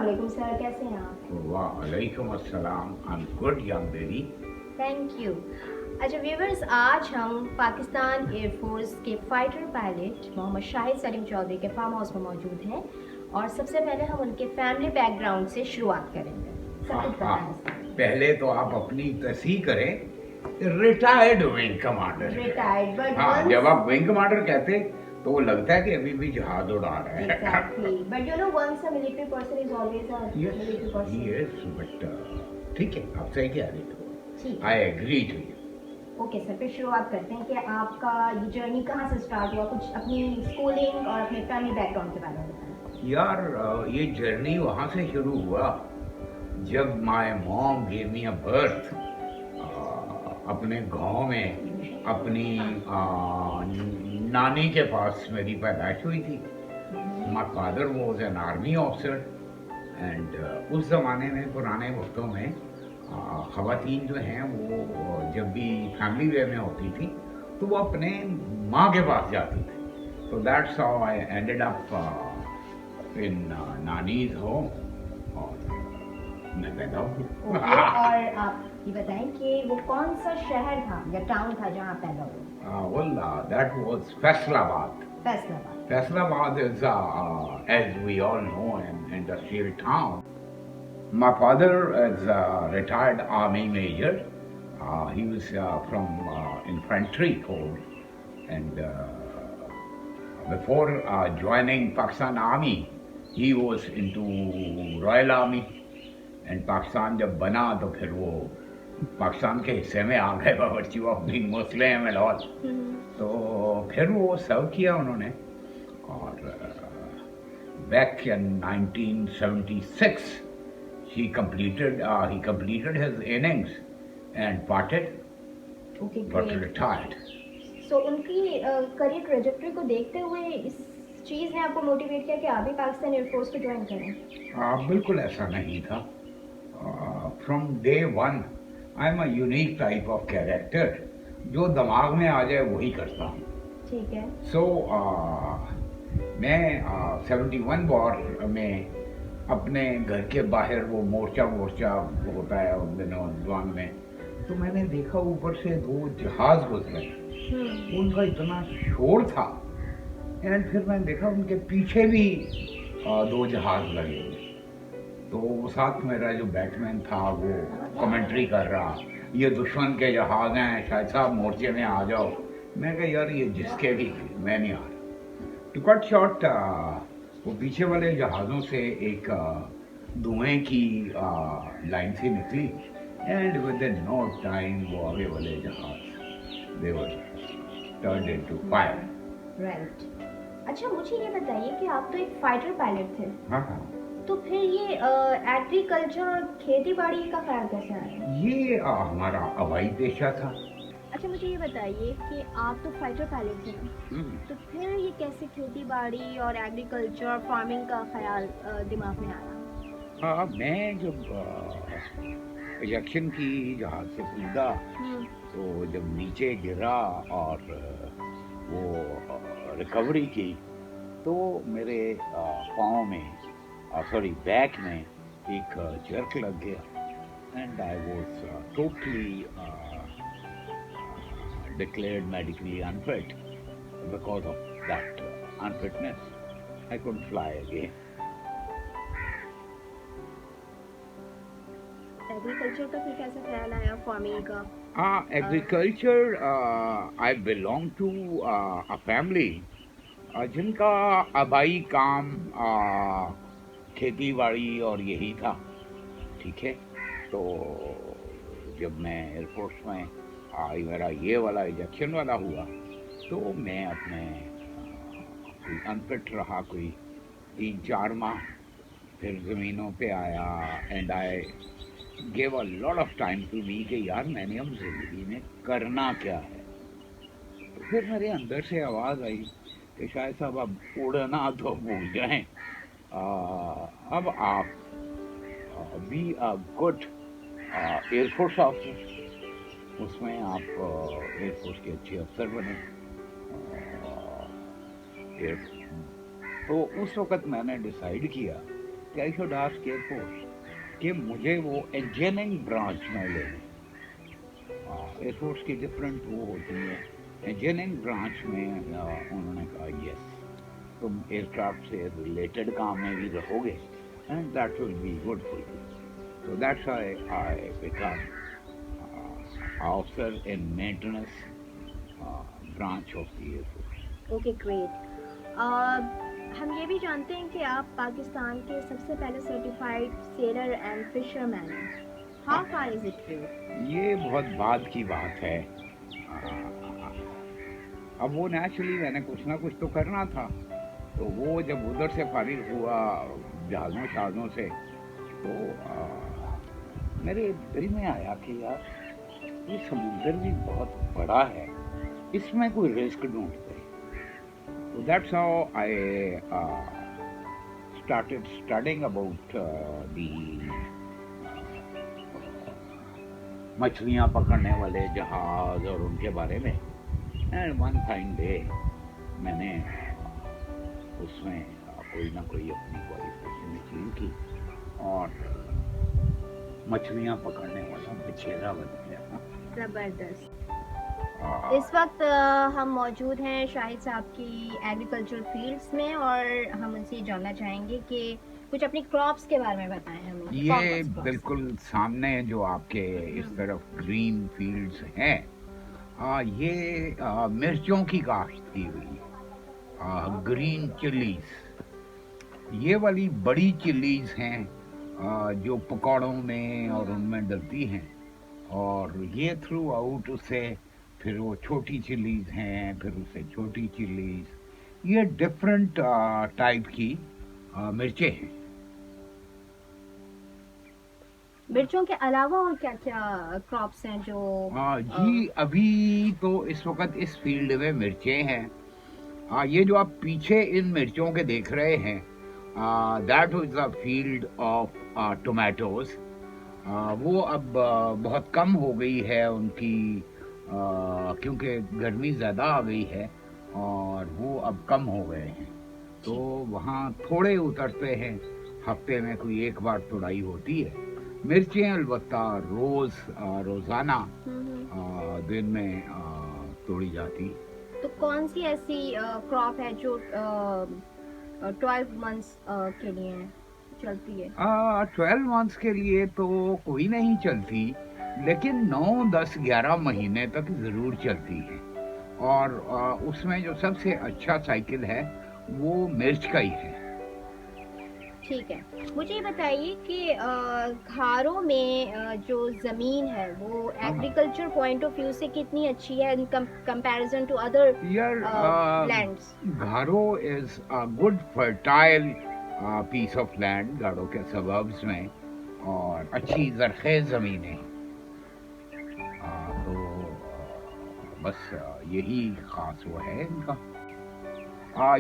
वालेकुम सर, कैसे हैं आप? वालेकुम अस्सलाम। I am good young lady. Thank you. अच्छा व्यूवर्स, आज हम पाकिस्तान एयरफोर्स के फाइटर पायलट मोहम्मद शाहिद सलीम चौधरी के फार्म हाउस में मौजूद हैं और सबसे पहले हम उनके फैमिली बैकग्राउंड से शुरुआत करेंगे। सब कुछ हाँ, बताएं सर। पहले तो आप अपनी तस्दीक करें। Retired wing commander. Retired but हाँ, जब आप विंग कमांडर कहते तो वो लगता है कि अभी भी जहाज उड़ा रहा है। Exactly, but you know once a military person is always a military person. Yes, but ठीक है, आप सही कह रहे थे। ठीक आई है। Agree to you. Okay sir, फिर शुरुआत करते हैं कि आपका ये जर्नी कहाँ से स्टार्ट हुआ, कुछ अपनी स्कूलिंग और अपने फैमिली बैकग्राउंड के बारे में बताएं। यार, ये जर्नी वहाँ से शुरू हुआ जब my mom give me a birth. अपने गांव में अपनी नानी के पास मेरी पैदाइश हुई थी। My father was an army officer and उस ज़माने में, पुराने वक्तों में, ख़वातीन जो हैं वो जब भी फैमिली वे में होती थी तो वो अपने माँ के पास जाती थी। तो that's how I ended up in nannies home और मैं पैदा ओके, हुआ। और आप ये बताएं कि वो कौन सा शहर था या टाउन था जहाँ आप पैदा हुए? Well, that was Faisalabad. Faisalabad. Faisalabad is, as we all know, an industrial town. My father is a retired army major. He was from infantry corps, and before joining Pakistan Army, he was into Royal Army. And Pakistan जब बना तो फिर वो पाकिस्तान के हिस्से में आ गए बावर्ची of being Muslim and all. तो फिर वो सर्व किया उन्होंने और back in 1976 he completed his innings and parted, okay, but great. retired. सो उनकी करियर ट्रेजेक्टरी को देखते हुए इस चीज़ ने आपको मोटिवेट किया कि आप भी पाकिस्तान एयरफोर्स को ज्वाइन करें? बिल्कुल ऐसा नहीं था। From day one I am a unique type of character, जो दिमाग में आ जाए वही करता हूँ। ठीक है। सो मैं 71 वॉर में अपने घर के बाहर वो मोर्चा होता है उन दिनों जवान में, तो मैंने देखा ऊपर से दो जहाज गुजरे। उनका इतना शोर था एंड फिर मैंने देखा उनके पीछे भी दो जहाज लगे हुए। तो वो साथ मेरा जो बैटमैन था वो कमेंट्री कर रहा, ये दुश्मन के जहाज हैं, शायद साहब मोर्चे में आ जाओ। मैं कहा यार ये जिसके भी, मैं नहीं आ रहा। टू कट शॉर्ट, वो पीछे वाले जहाज़ों से एक धुएं की लाइन सी निकली and within no time वो आगे वाले जहाज they were turned into fire. Right. अच्छा मुझे ये बताइए कि आप तो एक फाइटर पायलट थे, हाँ, तो फिर ये एग्रीकल्चर और खेती बाड़ी का ख्याल कैसे आया? ये हमारा हवाई पेशा था। अच्छा मुझे ये बताइए कि आप तो फाइटर पायलट थे ना, तो फिर ये कैसे खेती बाड़ी और एग्रीकल्चर और फार्मिंग का ख्याल दिमाग में आया? मैं जब इजेक्शन की जहाज से कूदा तो जब नीचे गिरा और वो रिकवरी की तो मेरे पाँव में, सॉरी बैक में एक जर्क लग गया and I was totally declared medically unfit. Because of that unfitness, I couldn't fly again. Agriculture का फिर कैसा ख्याल आया, फार्मिंग का? Agriculture, I belong to a family जिनका आबाई काम खेती बाड़ी और यही था। ठीक है, तो जब मैं एयरफोर्स में आई, मेरा ये वाला इजेक्शन वाला हुआ, तो मैं अपने अनफिट रहा कोई 3-4 माह, फिर ज़मीनों पे आया and I gave a lot of time to me कि यार मैंने अब ज़िंदगी में करना क्या है। तो फिर मेरे अंदर से आवाज़ आई कि शायद साहब अब उड़ना तो भूल जाएं, अब आप be a good air force officer, उसमें आप एयरफोर्स के अच्छे अफसर बने। तो उस वक़्त मैंने डिसाइड किया आई शुड आस्क एयरफोर्स कि मुझे वो इंजीनियरिंग ब्रांच में ले लें। एयरफोर्स की डिफरेंट वो होती है, इंजीनियरिंग ब्रांच में उन्होंने कहा यस, तुम एयरक्राफ्ट से रिलेटेड काम में भी रहोगे and that will be good for you. So that's why I become officer in maintenance branch of the Air Force. Okay great. हम ये भी जानते हैं कि आप पाकिस्तान के सबसे पहले सर्टिफाइड सेलर एंड फिशरमैन हैं। How far is it true? ये बहुत बाद की बात है। अब वो नेचुरली मैंने कुछ ना कुछ तो करना था, तो वो जब उधर से फारिग हुआ जहाज़ों शहाज़ों से, तो मेरे दिल में आया कि यार ये समुंदर भी बहुत बड़ा है, इसमें कोई रिस्क ढूंढते। So that's how I started studying about the मछलियाँ पकड़ने वाले जहाज और उनके बारे में। एंड वन फाइन डे मैंने उसमें कोई ना कोई अपनी क्वालिफिकेशन अचीव की और मछलियाँ पकड़ने वाला बछेरा बन गया। जबरदस्त। इस वक्त हम मौजूद हैं शाहिद साहब की एग्रीकल्चर फील्ड्स में और हम उनसे जानना चाहेंगे कि कुछ अपनी क्रॉप्स के बारे में बताएं हमें। ये बिल्कुल सामने जो आपके इस तरफ ग्रीन फील्ड्स हैं, ये मिर्चों की काश्त की हुई ग्रीन चिल्लीज। ये वाली बड़ी चिल्लीज हैं जो पकौड़ों में और उनमें डलती हैं, और ये थ्रू आउट उससे फिर वो छोटी चिल्लीज हैं, फिर उससे छोटी चिल्लीज, ये डिफरेंट टाइप की मिर्चें हैं। मिर्चों के अलावा और क्या क्या क्रॉप्स हैं जो जी अभी तो इस वक्त इस फील्ड में मिर्चें हैं। ये जो आप पीछे इन मिर्चों के देख रहे हैं, that is the field of tomatoes. वो अब बहुत कम हो गई है उनकी, क्योंकि गर्मी ज़्यादा आ गई है और वो अब कम हो गए हैं, तो वहाँ थोड़े उतरते हैं, हफ्ते में कोई एक बार तुड़ाई होती है। मिर्चें अलबत्ता रोज़ाना दिन में तोड़ी जाती। तो कौन सी ऐसी क्रॉप है जो 12 मंथ्स के लिए चलती है? 12 मंथ्स के लिए तो कोई नहीं चलती, लेकिन 9, 10, 11 महीने तक ज़रूर चलती है। और उसमें जो सबसे अच्छा साइकिल है वो मिर्च का ही है। ठीक है, मुझे ये बताइए कि घारों में जो ज़मीन है वो एग्रीकल्चर पॉइंट ऑफ व्यू से कितनी अच्छी है in comparison to other lands? Gharo is a good fertile piece of land, गाड़ो के सबर्ब्स में, और अच्छी ज़रख़ेज़ ज़मीनें। तो बस यही ख़ास वो है इनका।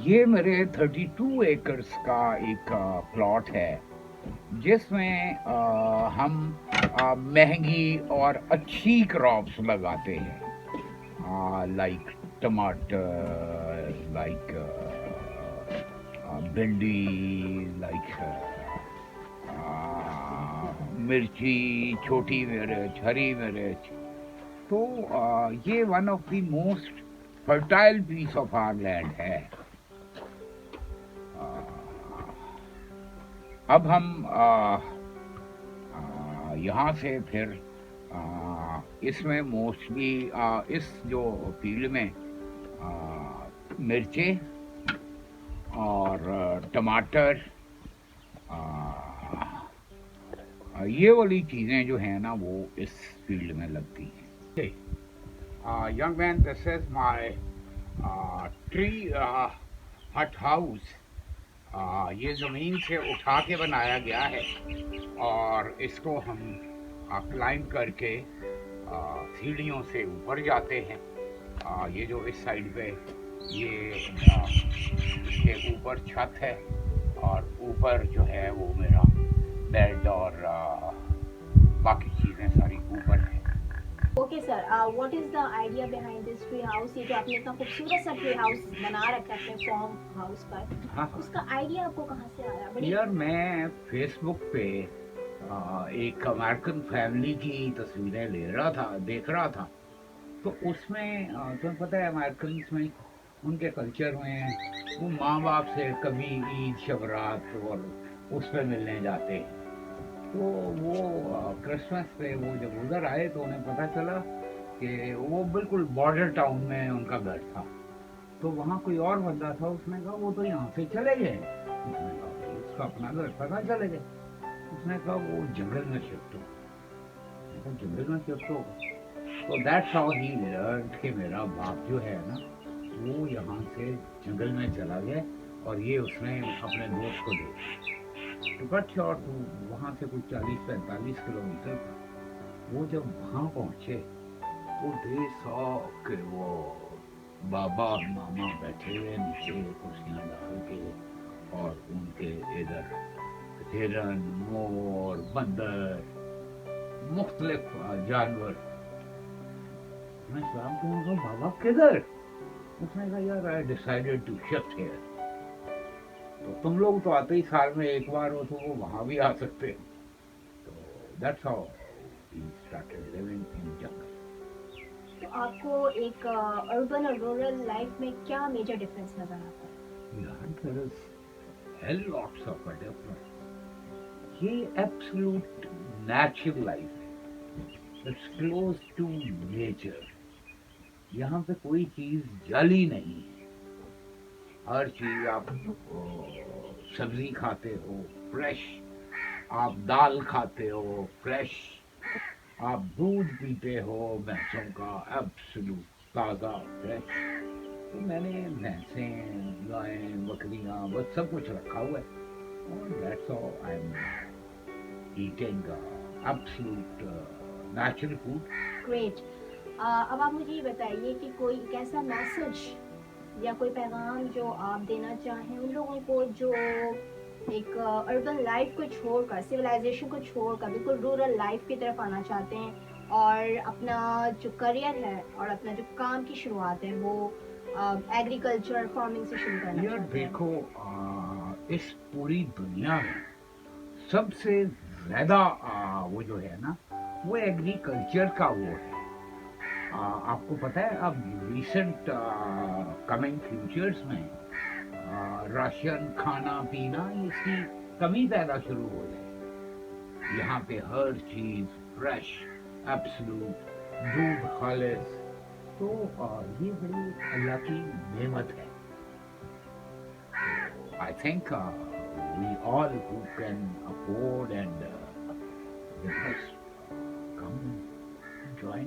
ये मेरे 32 एकर्स का एक प्लॉट है, जिसमें हम महंगी और अच्छी क्रॉप्स लगाते हैं, लाइक टमाटर, लाइक भिंडी, लाइक मिर्ची, छोटी मिर्च, हरी मिर्च। तो ये one of the most fertile piece of our land है। अब हम यहाँ से फिर इसमें मोस्टली इस जो फील्ड में मिर्चें और टमाटर, ये वाली चीज़ें जो हैं ना वो इस फील्ड में लगती हैं। Young man, this is my tree hut house. ये ज़मीन से उठा के बनाया गया है और इसको हम क्लाइंब करके सीढ़ियों से ऊपर जाते हैं। ये जो इस साइड पे ये इसके ऊपर छत है और ऊपर जो है वो मेरा बेड और बाकी चीज़ें सारी ऊपर है। Okay sir, what is the idea behind this tree house? ये जो आपने इतना खूबसूरत सा ट्री हाउस बना रखा है अपने फार्म हाउस पर, हाँ हाँ उसका आइडिया आपको कहाँ से आया? बड़ी यार, मैं फेसबुक पे एक अमेरिकन फैमिली की तस्वीरें देख रहा था। तो उसमें तुम्हें पता है अमेरिकन में, उनके कल्चर में वो माँ बाप से कभी ईद शबरात और उस पे मिलने जाते हैं। तो वो क्रिसमस पे वो जब उधर आए तो उन्हें पता चला कि वो बिल्कुल बॉर्डर टाउन में उनका घर था। तो वहाँ कोई और बंदा था, उसने कहा वो तो यहाँ से चले गए। उसने कहा भाई उसका अपना घर था, कहाँ चले गए? उसने कहा वो जंगल में शिफ्ट हो। मैंने कहा जंगल में शिफ्ट होगा? तो दैट्स हाउ ही लर्न कि मेरा बाप जो है ना, वो यहाँ से जंगल में चला गया और ये उसने अपने दोस्त को दे। तो कट शॉर्ट, वहाँ से कुछ 40-45 किलोमीटर था। वो जब वहाँ पहुँचे तो दे सॉ कि वो बाबा और मामा बैठे हुए नीचे कुर्सियाँ डाल के, और उनके इधर हिरन, मोर, बंदर, मुख्तलिफ जानवर। मैं सलाम करूँगा, बाबा किधर? उसने कहा यार I decided to shift here. तो तुम लोग तो आते ही साल में एक बार हो, तो वो वहाँ भी आ सकते हैं। तो that's how he started living in jungle. तो आपको एक अर्बन और रूरल लाइफ में क्या मेजर डिफरेंस नजर आता है? Yeah, there is hell lots of a difference. ये absolute natural life है। It's close to nature. यहाँ पे कोई चीज जाली नहीं है। हर चीज आप सब्जी खाते हो फ्रेश, आप दाल खाते हो फ्रेश, आप दूध पीते हो भैंसों का एब्सोल्यूट ताज़ा फ्रेश। तो मैंने भैंसें, गायें, बकरियां, बस सब कुछ रखा हुआ है। और that's how I am eating absolute natural food. Great. अब आप मुझे ये बताइए कि कोई एक ऐसा मैसेज या कोई पैगाम जो आप देना चाहें उन लोगों को जो एक अर्बन लाइफ को छोड़कर, सिविलाइजेशन को छोड़कर बिल्कुल रूरल लाइफ की तरफ आना चाहते हैं और अपना जो करियर है और अपना जो काम की शुरुआत है वो एग्रीकल्चर फार्मिंग से शुरू करना यार चाहते हैं। देखो, इस पूरी दुनिया में सबसे ज्यादा वो जो है ना, वो एग्रीकल्चर का वो है। आपको पता है अब रिसेंट कमिंग फ्यूचर्स में राशन, खाना पीना, इसकी कमी पैदा शुरू हो जाए। यहाँ पे हर चीज फ्रेश, एब्सोल्यूट, दूध खालिस। तो ये बड़ी अल्लाह की नेमत है। I think we all who can afford and they must come and join